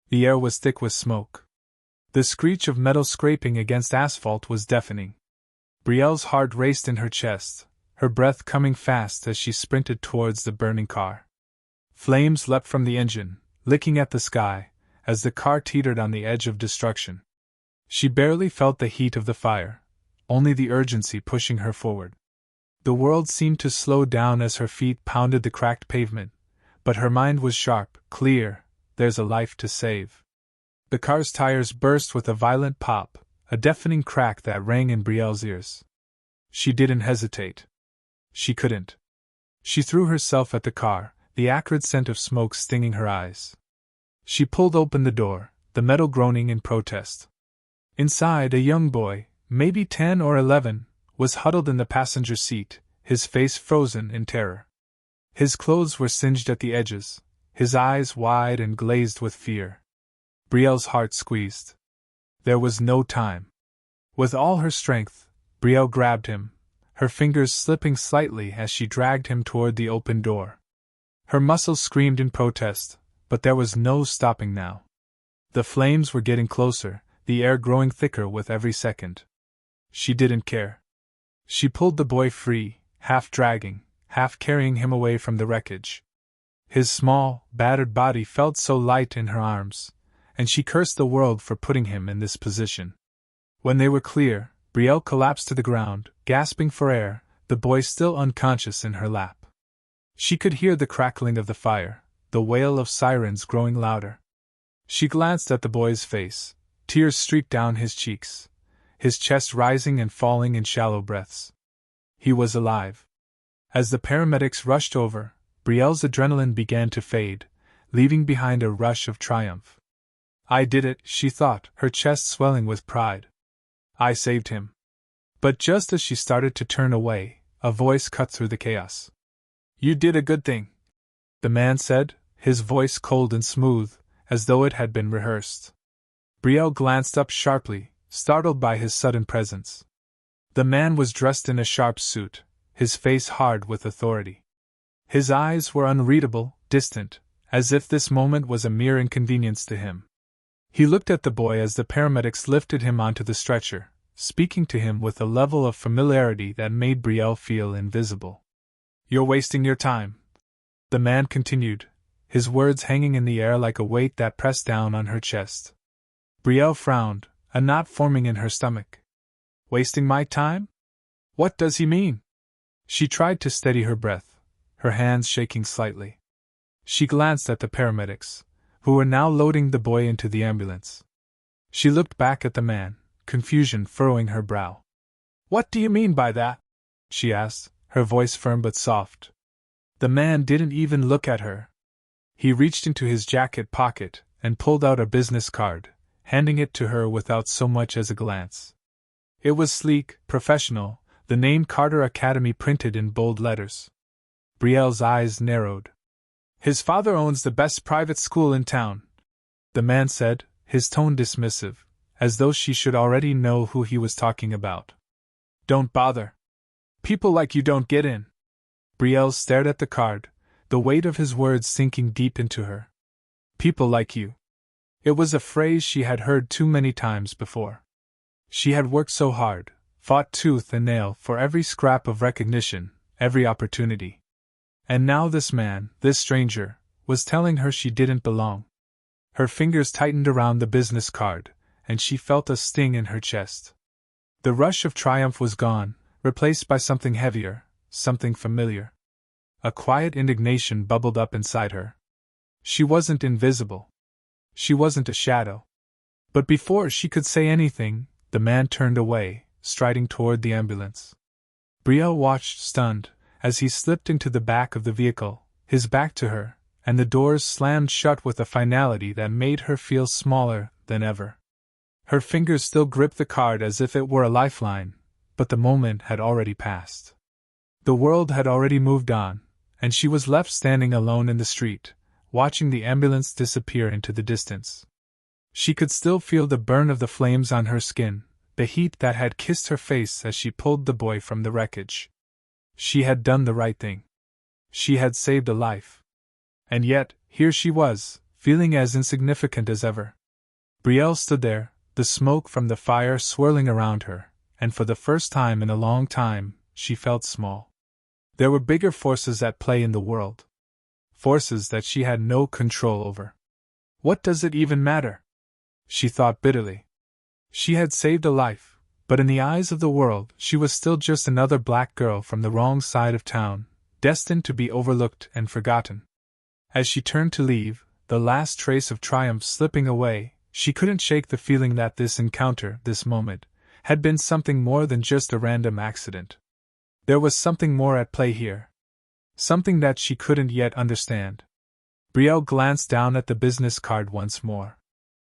The air was thick with smoke. The screech of metal scraping against asphalt was deafening. Brielle's heart raced in her chest, her breath coming fast as she sprinted towards the burning car. Flames leapt from the engine, licking at the sky, as the car teetered on the edge of destruction. She barely felt the heat of the fire, only the urgency pushing her forward. The world seemed to slow down as her feet pounded the cracked pavement, but her mind was sharp, clear. There's a life to save. The car's tires burst with a violent pop, a deafening crack that rang in Brielle's ears. She didn't hesitate. She couldn't. She threw herself at the car, the acrid scent of smoke stinging her eyes. She pulled open the door, the metal groaning in protest. Inside, a young boy, maybe 10 or 11, was huddled in the passenger seat, his face frozen in terror. His clothes were singed at the edges, his eyes wide and glazed with fear. Brielle's heart squeezed. There was no time. With all her strength, Brielle grabbed him, her fingers slipping slightly as she dragged him toward the open door. Her muscles screamed in protest, but there was no stopping now. The flames were getting closer, the air growing thicker with every second. She didn't care. She pulled the boy free, half dragging, half carrying him away from the wreckage. His small, battered body felt so light in her arms, and she cursed the world for putting him in this position. When they were clear, Brielle collapsed to the ground, gasping for air, the boy still unconscious in her lap. She could hear the crackling of the fire, the wail of sirens growing louder. She glanced at the boy's face. Tears streaked down his cheeks, his chest rising and falling in shallow breaths. He was alive. As the paramedics rushed over, Brielle's adrenaline began to fade, leaving behind a rush of triumph. I did it, she thought, her chest swelling with pride. I saved him. But just as she started to turn away, a voice cut through the chaos. You did a good thing, the man said, his voice cold and smooth, as though it had been rehearsed. Brielle glanced up sharply, startled by his sudden presence. The man was dressed in a sharp suit, his face hard with authority. His eyes were unreadable, distant, as if this moment was a mere inconvenience to him. He looked at the boy as the paramedics lifted him onto the stretcher, speaking to him with a level of familiarity that made Brielle feel invisible. You're wasting your time, the man continued, his words hanging in the air like a weight that pressed down on her chest. Brielle frowned, a knot forming in her stomach. Wasting my time? What does he mean? She tried to steady her breath, her hands shaking slightly. She glanced at the paramedics, who were now loading the boy into the ambulance. She looked back at the man, confusion furrowing her brow. What do you mean by that? She asked, her voice firm but soft. The man didn't even look at her. He reached into his jacket pocket and pulled out a business card, handing it to her without so much as a glance. It was sleek, professional, the name Carter Academy printed in bold letters. Brielle's eyes narrowed. His father owns the best private school in town, the man said, his tone dismissive, as though she should already know who he was talking about. Don't bother. People like you don't get in. Brielle stared at the card, the weight of his words sinking deep into her. People like you. It was a phrase she had heard too many times before. She had worked so hard, fought tooth and nail for every scrap of recognition, every opportunity. And now this man, this stranger, was telling her she didn't belong. Her fingers tightened around the business card, and she felt a sting in her chest. The rush of triumph was gone, replaced by something heavier, something familiar. A quiet indignation bubbled up inside her. She wasn't invisible. She wasn't a shadow. But before she could say anything, the man turned away, striding toward the ambulance. Brielle watched stunned, as he slipped into the back of the vehicle, his back to her, and the doors slammed shut with a finality that made her feel smaller than ever. Her fingers still gripped the card as if it were a lifeline, but the moment had already passed. The world had already moved on, and she was left standing alone in the street, watching the ambulance disappear into the distance. She could still feel the burn of the flames on her skin, the heat that had kissed her face as she pulled the boy from the wreckage. She had done the right thing. She had saved a life. And yet, here she was, feeling as insignificant as ever. Brielle stood there, the smoke from the fire swirling around her, and for the first time in a long time, she felt small. There were bigger forces at play in the world. Forces that she had no control over. What does it even matter? She thought bitterly. She had saved a life, but in the eyes of the world, she was still just another black girl from the wrong side of town, destined to be overlooked and forgotten. As she turned to leave, the last trace of triumph slipping away, she couldn't shake the feeling that this encounter, this moment, had been something more than just a random accident. There was something more at play here. Something that she couldn't yet understand. Brielle glanced down at the business card once more.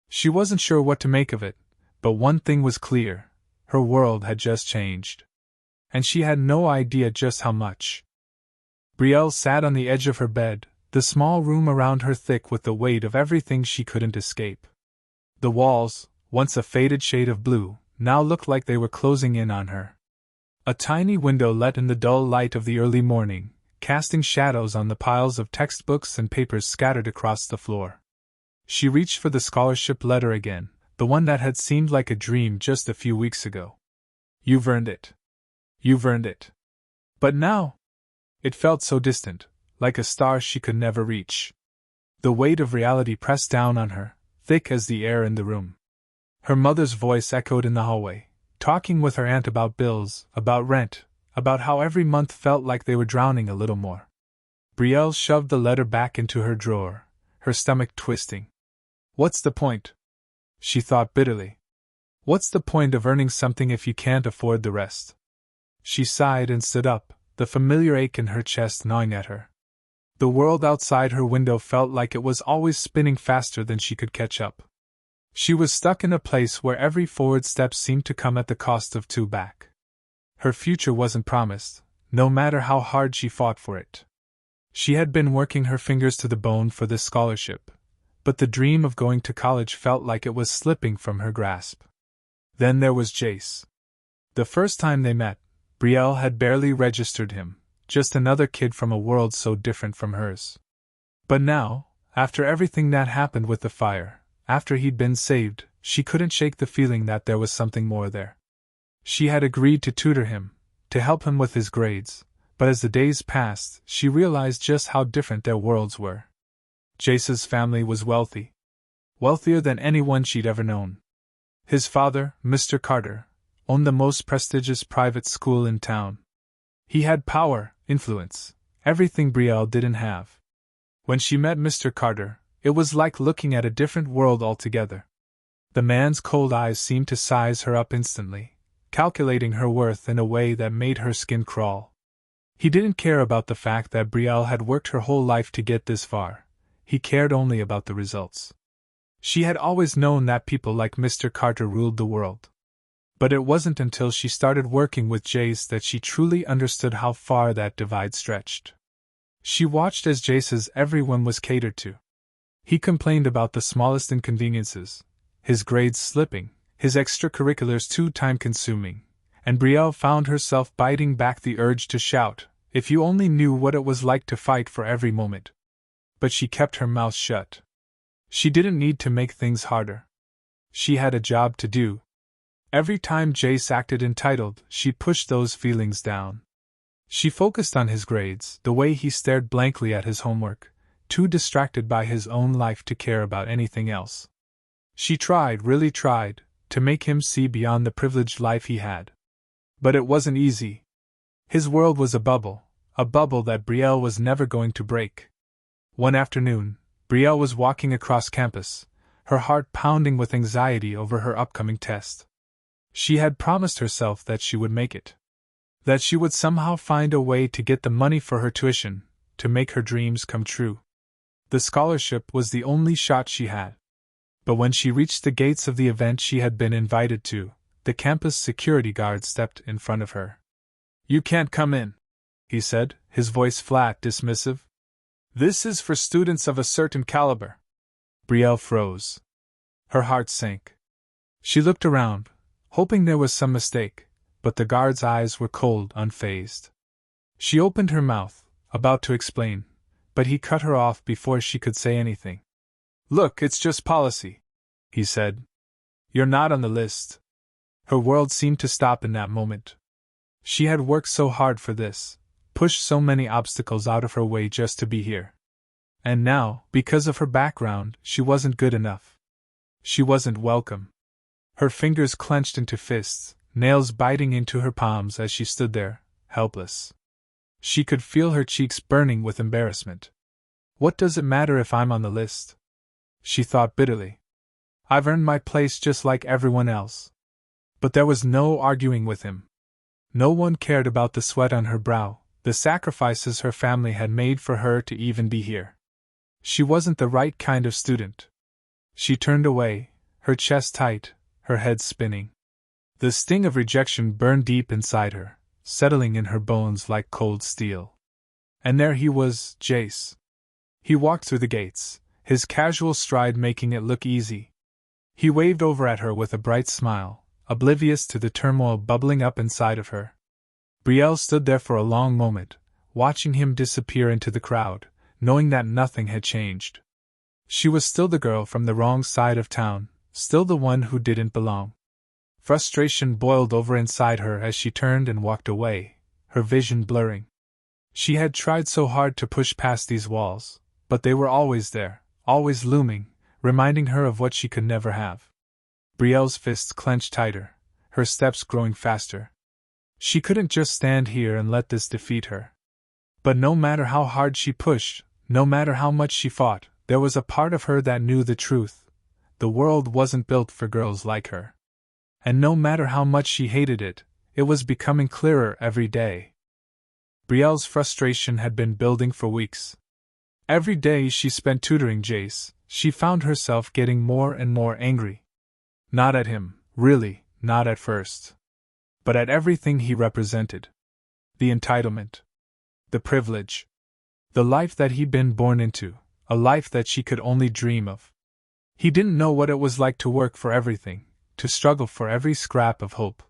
She wasn't sure what to make of it, but one thing was clear: her world had just changed. And she had no idea just how much. Brielle sat on the edge of her bed, the small room around her thick with the weight of everything she couldn't escape. The walls, once a faded shade of blue, now looked like they were closing in on her. A tiny window let in the dull light of the early morning, casting shadows on the piles of textbooks and papers scattered across the floor. She reached for the scholarship letter again, the one that had seemed like a dream just a few weeks ago. You've earned it. You've earned it. But now? It felt so distant, like a star she could never reach. The weight of reality pressed down on her, thick as the air in the room. Her mother's voice echoed in the hallway, talking with her aunt about bills, about rent, about how every month felt like they were drowning a little more. Brielle shoved the letter back into her drawer, her stomach twisting. What's the point? She thought bitterly. What's the point of earning something if you can't afford the rest? She sighed and stood up, the familiar ache in her chest gnawing at her. The world outside her window felt like it was always spinning faster than she could catch up. She was stuck in a place where every forward step seemed to come at the cost of two back. Her future wasn't promised, no matter how hard she fought for it. She had been working her fingers to the bone for this scholarship, but the dream of going to college felt like it was slipping from her grasp. Then there was Jace. The first time they met, Brielle had barely registered him, just another kid from a world so different from hers. But now, after everything that happened with the fire, after he'd been saved, she couldn't shake the feeling that there was something more there. She had agreed to tutor him, to help him with his grades, but as the days passed, she realized just how different their worlds were. Jace's family was wealthy. Wealthier than anyone she'd ever known. His father, Mr. Carter, owned the most prestigious private school in town. He had power, influence, everything Brielle didn't have. When she met Mr. Carter, it was like looking at a different world altogether. The man's cold eyes seemed to size her up instantly, calculating her worth in a way that made her skin crawl. He didn't care about the fact that Brielle had worked her whole life to get this far. He cared only about the results. She had always known that people like Mr. Carter ruled the world. But it wasn't until she started working with Jace that she truly understood how far that divide stretched. She watched as Jace's every whim was catered to. He complained about the smallest inconveniences, his grades slipping, his extracurriculars too time-consuming, and Brielle found herself biting back the urge to shout, if you only knew what it was like to fight for every moment. But she kept her mouth shut. She didn't need to make things harder. She had a job to do. Every time Jace acted entitled, she pushed those feelings down. She focused on his grades, the way he stared blankly at his homework, too distracted by his own life to care about anything else. She tried, really tried, to make him see beyond the privileged life he had. But it wasn't easy. His world was a bubble that Brielle was never going to break. One afternoon, Brielle was walking across campus, her heart pounding with anxiety over her upcoming test. She had promised herself that she would make it. That she would somehow find a way to get the money for her tuition, to make her dreams come true. The scholarship was the only shot she had. But when she reached the gates of the event she had been invited to, the campus security guard stepped in front of her. "You can't come in," he said, his voice flat, dismissive. "This is for students of a certain caliber." Brielle froze. Her heart sank. She looked around, hoping there was some mistake, but the guard's eyes were cold, unfazed. She opened her mouth, about to explain, but he cut her off before she could say anything. Look, it's just policy, he said. You're not on the list. Her world seemed to stop in that moment. She had worked so hard for this, pushed so many obstacles out of her way just to be here. And now, because of her background, she wasn't good enough. She wasn't welcome. Her fingers clenched into fists, nails biting into her palms as she stood there, helpless. She could feel her cheeks burning with embarrassment. What does it matter if I'm on the list? She thought bitterly. I've earned my place just like everyone else. But there was no arguing with him. No one cared about the sweat on her brow, the sacrifices her family had made for her to even be here. She wasn't the right kind of student. She turned away, her chest tight, her head spinning. The sting of rejection burned deep inside her, settling in her bones like cold steel. And there he was, Jace. He walked through the gates, his casual stride making it look easy. He waved over at her with a bright smile, oblivious to the turmoil bubbling up inside of her. Brielle stood there for a long moment, watching him disappear into the crowd, knowing that nothing had changed. She was still the girl from the wrong side of town, still the one who didn't belong. Frustration boiled over inside her as she turned and walked away, her vision blurring. She had tried so hard to push past these walls, but they were always there, always looming, reminding her of what she could never have. Brielle's fists clenched tighter, her steps growing faster. She couldn't just stand here and let this defeat her. But no matter how hard she pushed, no matter how much she fought, there was a part of her that knew the truth. The world wasn't built for girls like her. And no matter how much she hated it, it was becoming clearer every day. Brielle's frustration had been building for weeks. Every day she spent tutoring Jace, she found herself getting more and more angry. Not at him, really, not at first. But at everything he represented. The entitlement. The privilege. The life that he'd been born into, a life that she could only dream of. He didn't know what it was like to work for everything, to struggle for every scrap of hope.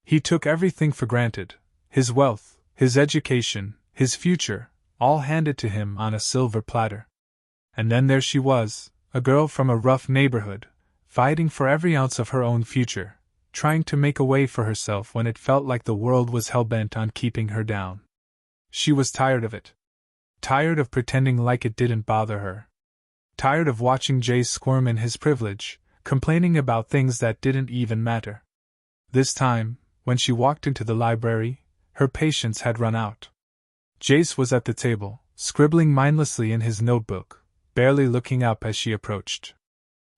He took everything for granted, his wealth, his education, his future, all handed to him on a silver platter. And then there she was, a girl from a rough neighborhood, fighting for every ounce of her own future, trying to make a way for herself when it felt like the world was hell-bent on keeping her down. She was tired of it. Tired of pretending like it didn't bother her. Tired of watching Jace squirm in his privilege, complaining about things that didn't even matter. This time, when she walked into the library, her patience had run out. Jace was at the table, scribbling mindlessly in his notebook, barely looking up as she approached.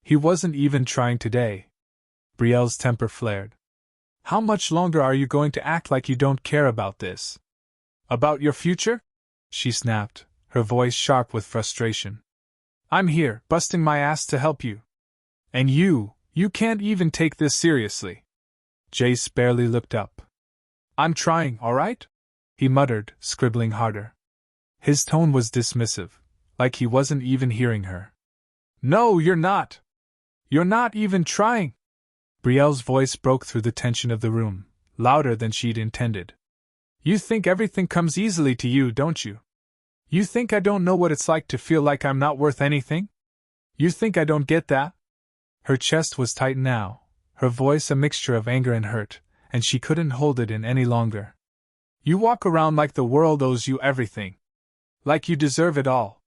He wasn't even trying today. Brielle's temper flared. How much longer are you going to act like you don't care about this? About your future? She snapped, her voice sharp with frustration. I'm here, busting my ass to help you. And you can't even take this seriously. Jace barely looked up. I'm trying, all right? He muttered, scribbling harder. His tone was dismissive, like he wasn't even hearing her. No, you're not. You're not even trying. Brielle's voice broke through the tension of the room, louder than she'd intended. You think everything comes easily to you, don't you? You think I don't know what it's like to feel like I'm not worth anything? You think I don't get that? Her chest was tight now, her voice a mixture of anger and hurt, and she couldn't hold it in any longer. You walk around like the world owes you everything. Like you deserve it all.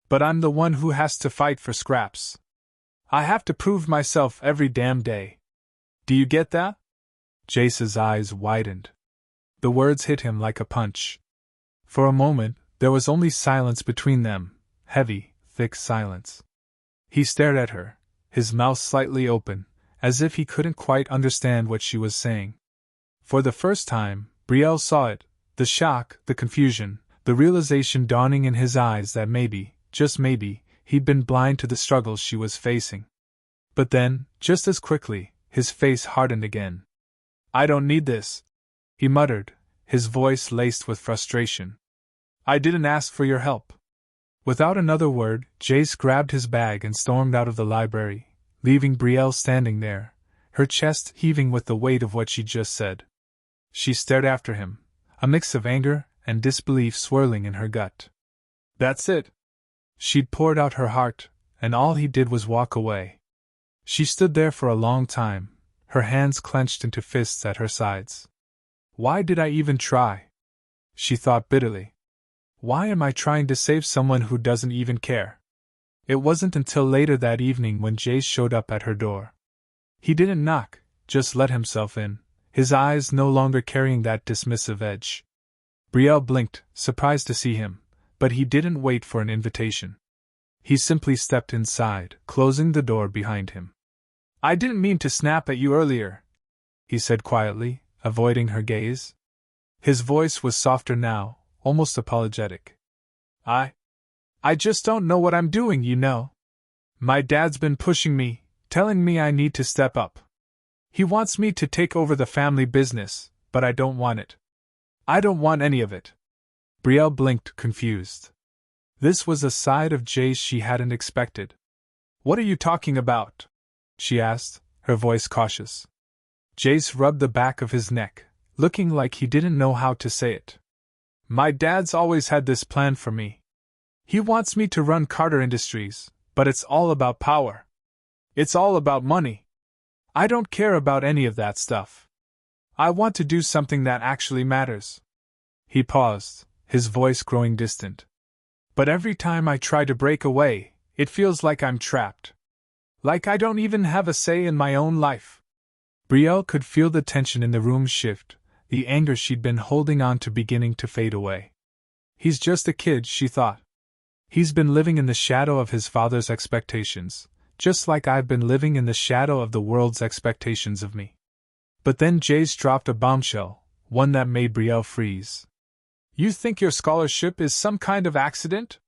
But I'm the one who has to fight for scraps. I have to prove myself every damn day. Do you get that? Jace's eyes widened. The words hit him like a punch. For a moment, there was only silence between them, heavy, thick silence. He stared at her, his mouth slightly open, as if he couldn't quite understand what she was saying. For the first time, Brielle saw it, the shock, the confusion, the realization dawning in his eyes that maybe, just maybe, he'd been blind to the struggles she was facing. But then, just as quickly, his face hardened again. I don't need this, he muttered, his voice laced with frustration. I didn't ask for your help. Without another word, Jace grabbed his bag and stormed out of the library, leaving Brielle standing there, her chest heaving with the weight of what she'd just said. She stared after him, a mix of anger and disbelief swirling in her gut. That's it. She'd poured out her heart, and all he did was walk away. She stood there for a long time, her hands clenched into fists at her sides. Why did I even try? She thought bitterly. Why am I trying to save someone who doesn't even care? It wasn't until later that evening when Jace showed up at her door. He didn't knock, just let himself in, his eyes no longer carrying that dismissive edge. Brielle blinked, surprised to see him, but he didn't wait for an invitation. He simply stepped inside, closing the door behind him. I didn't mean to snap at you earlier, he said quietly, avoiding her gaze. His voice was softer now, almost apologetic. I just don't know what I'm doing, you know. My dad's been pushing me, telling me I need to step up. He wants me to take over the family business, but I don't want it. I don't want any of it. Brielle blinked, confused. This was a side of Jace she hadn't expected. What are you talking about? She asked, her voice cautious. Jace rubbed the back of his neck, looking like he didn't know how to say it. My dad's always had this plan for me. He wants me to run Carter Industries, but it's all about power. It's all about money. I don't care about any of that stuff. I want to do something that actually matters. He paused, his voice growing distant. But every time I try to break away, it feels like I'm trapped. Like I don't even have a say in my own life. Brielle could feel the tension in the room shift, the anger she'd been holding on to beginning to fade away. He's just a kid, she thought. He's been living in the shadow of his father's expectations, just like I've been living in the shadow of the world's expectations of me. But then Jace dropped a bombshell, one that made Brielle freeze. You think your scholarship is some kind of accident?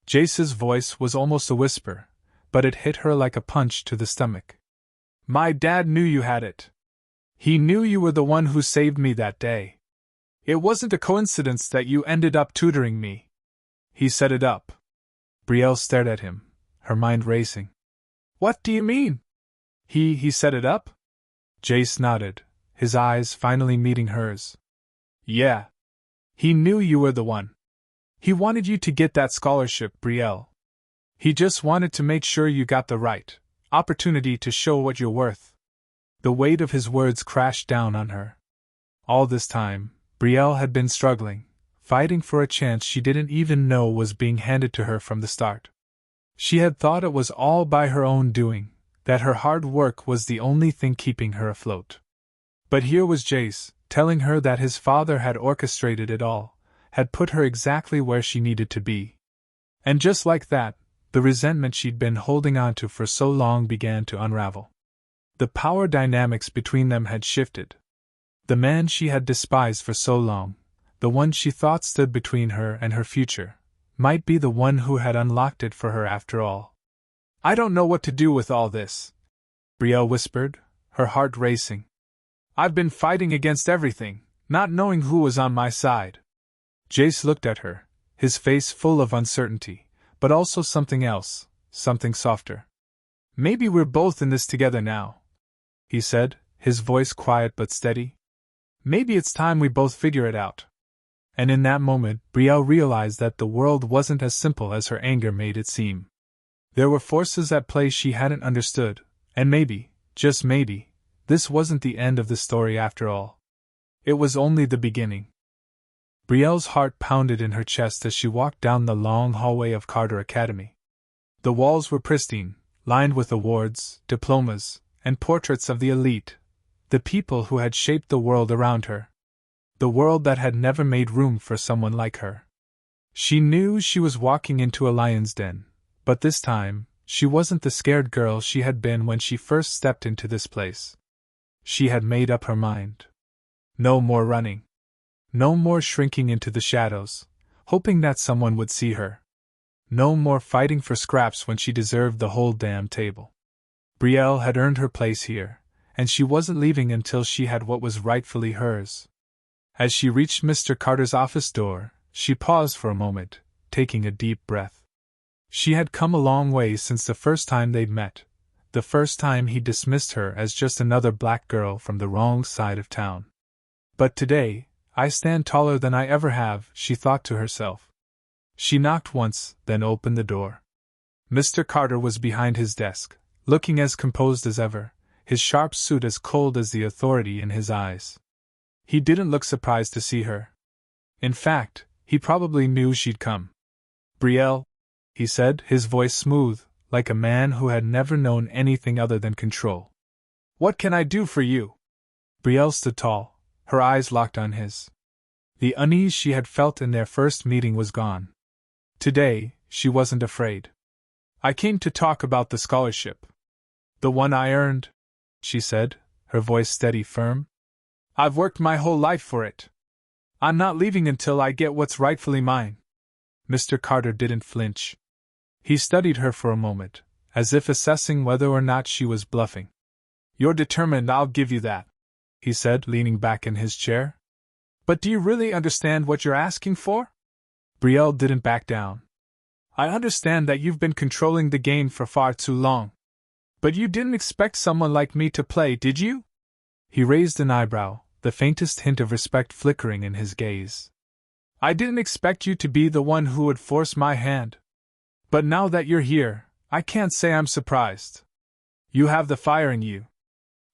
Jace's voice was almost a whisper, but it hit her like a punch to the stomach. My dad knew you had it. He knew you were the one who saved me that day. It wasn't a coincidence that you ended up tutoring me. He set it up. Brielle stared at him, her mind racing. What do you mean? He set it up? Jace nodded, his eyes finally meeting hers. Yeah. He knew you were the one. He wanted you to get that scholarship, Brielle. He just wanted to make sure you got the right opportunity to show what you're worth. The weight of his words crashed down on her. All this time, Brielle had been struggling, fighting for a chance she didn't even know was being handed to her from the start. She had thought it was all by her own doing, that her hard work was the only thing keeping her afloat. But here was Jace, telling her that his father had orchestrated it all, had put her exactly where she needed to be. And just like that, the resentment she'd been holding on to for so long began to unravel. The power dynamics between them had shifted. The man she had despised for so long, the one she thought stood between her and her future, might be the one who had unlocked it for her after all. I don't know what to do with all this, Brielle whispered, her heart racing. I've been fighting against everything, not knowing who was on my side. Jace looked at her, his face full of uncertainty, but also something else, something softer. Maybe we're both in this together now, he said, his voice quiet but steady. Maybe it's time we both figure it out. And in that moment, Brielle realized that the world wasn't as simple as her anger made it seem. There were forces at play she hadn't understood, and maybe, just maybe, this wasn't the end of the story after all. It was only the beginning. Brielle's heart pounded in her chest as she walked down the long hallway of Carter Academy. The walls were pristine, lined with awards, diplomas, and portraits of the elite, the people who had shaped the world around her. The world that had never made room for someone like her. She knew she was walking into a lion's den, but this time, she wasn't the scared girl she had been when she first stepped into this place. She had made up her mind. No more running. No more shrinking into the shadows, hoping that someone would see her. No more fighting for scraps when she deserved the whole damn table. Brielle had earned her place here, and she wasn't leaving until she had what was rightfully hers. As she reached Mr. Carter's office door, she paused for a moment, taking a deep breath. She had come a long way since the first time they'd met, the first time he dismissed her as just another black girl from the wrong side of town. But today, I stand taller than I ever have, she thought to herself. She knocked once, then opened the door. Mr. Carter was behind his desk, looking as composed as ever, his sharp suit as cold as the authority in his eyes. He didn't look surprised to see her. In fact, he probably knew she'd come. "Brielle," he said, his voice smooth, like a man who had never known anything other than control. "What can I do for you?" Brielle stood tall, her eyes locked on his. The unease she had felt in their first meeting was gone. Today, she wasn't afraid. "I came to talk about the scholarship. The one I earned," she said, her voice steady, firm. "I've worked my whole life for it. I'm not leaving until I get what's rightfully mine." Mr. Carter didn't flinch. He studied her for a moment, as if assessing whether or not she was bluffing. "You're determined I'll give you that," he said, leaning back in his chair. "But do you really understand what you're asking for?" Brielle didn't back down. "I understand that you've been controlling the game for far too long. But you didn't expect someone like me to play, did you?" He raised an eyebrow, the faintest hint of respect flickering in his gaze. "I didn't expect you to be the one who would force my hand. But now that you're here, I can't say I'm surprised. You have the fire in you."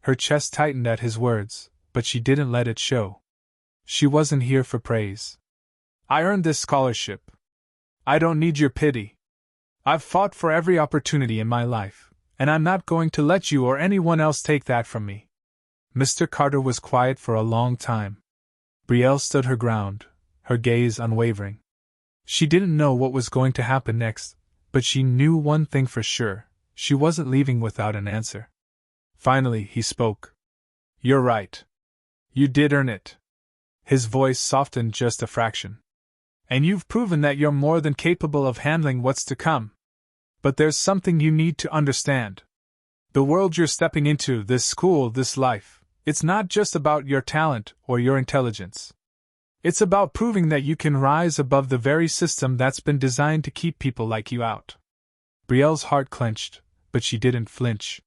Her chest tightened at his words, but she didn't let it show. She wasn't here for praise. "I earned this scholarship. I don't need your pity. I've fought for every opportunity in my life, and I'm not going to let you or anyone else take that from me." Mr. Carter was quiet for a long time. Brielle stood her ground, her gaze unwavering. She didn't know what was going to happen next, but she knew one thing for sure: she wasn't leaving without an answer. Finally, he spoke. "You're right. You did earn it." His voice softened just a fraction. "And you've proven that you're more than capable of handling what's to come. But there's something you need to understand. The world you're stepping into, this school, this life, it's not just about your talent or your intelligence. It's about proving that you can rise above the very system that's been designed to keep people like you out." Brielle's heart clenched, but she didn't flinch.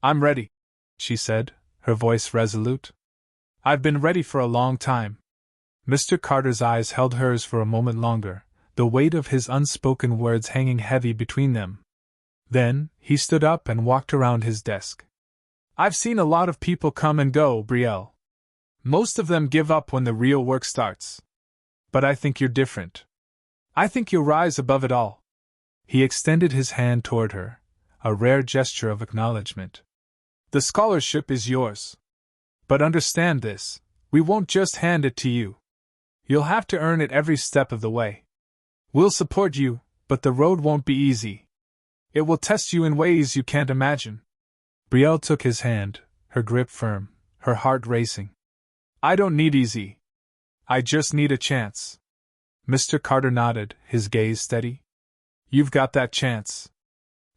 "I'm ready," she said, her voice resolute. "I've been ready for a long time." Mr. Carter's eyes held hers for a moment longer, the weight of his unspoken words hanging heavy between them. Then, he stood up and walked around his desk. "I've seen a lot of people come and go, Brielle. Most of them give up when the real work starts. But I think you're different. I think you'll rise above it all." He extended his hand toward her, a rare gesture of acknowledgement. "The scholarship is yours. But understand this, we won't just hand it to you. You'll have to earn it every step of the way. We'll support you, but the road won't be easy. It will test you in ways you can't imagine." Brielle took his hand, her grip firm, her heart racing. "I don't need easy. I just need a chance." Mr. Carter nodded, his gaze steady. "You've got that chance.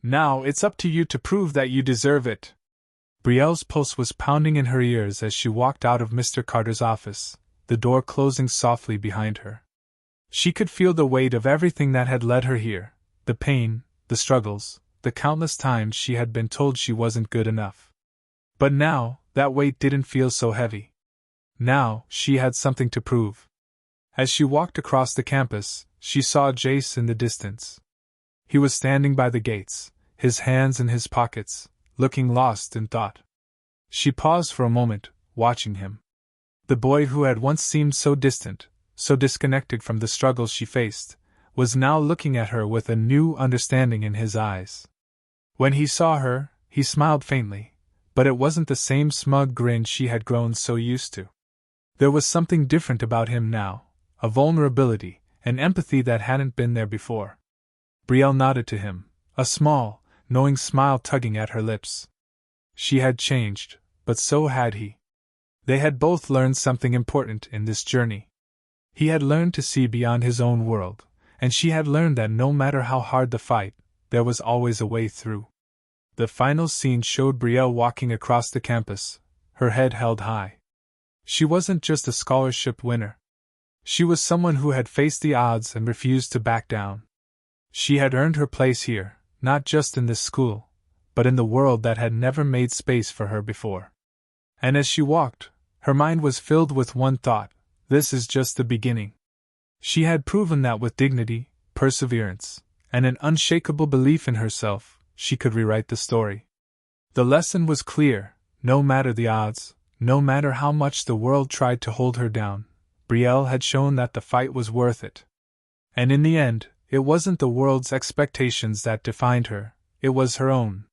Now it's up to you to prove that you deserve it." Brielle's pulse was pounding in her ears as she walked out of Mr. Carter's office, the door closing softly behind her. She could feel the weight of everything that had led her here, the pain, the struggles, the countless times she had been told she wasn't good enough. But now, that weight didn't feel so heavy. Now, she had something to prove. As she walked across the campus, she saw Jace in the distance. He was standing by the gates, his hands in his pockets, looking lost in thought. She paused for a moment, watching him. The boy who had once seemed so distant, so disconnected from the struggles she faced, was now looking at her with a new understanding in his eyes. When he saw her, he smiled faintly, but it wasn't the same smug grin she had grown so used to. There was something different about him now, a vulnerability, an empathy that hadn't been there before. Brielle nodded to him, a small, knowing smile tugging at her lips. She had changed, but so had he. They had both learned something important in this journey. He had learned to see beyond his own world, and she had learned that no matter how hard the fight, there was always a way through. The final scene showed Brielle walking across the campus, her head held high. She wasn't just a scholarship winner. She was someone who had faced the odds and refused to back down. She had earned her place here, not just in this school, but in the world that had never made space for her before. And as she walked, her mind was filled with one thought: this is just the beginning. She had proven that with dignity, perseverance, and an unshakable belief in herself, she could rewrite the story. The lesson was clear: no matter the odds, no matter how much the world tried to hold her down, Brielle had shown that the fight was worth it. And in the end, it wasn't the world's expectations that defined her, it was her own.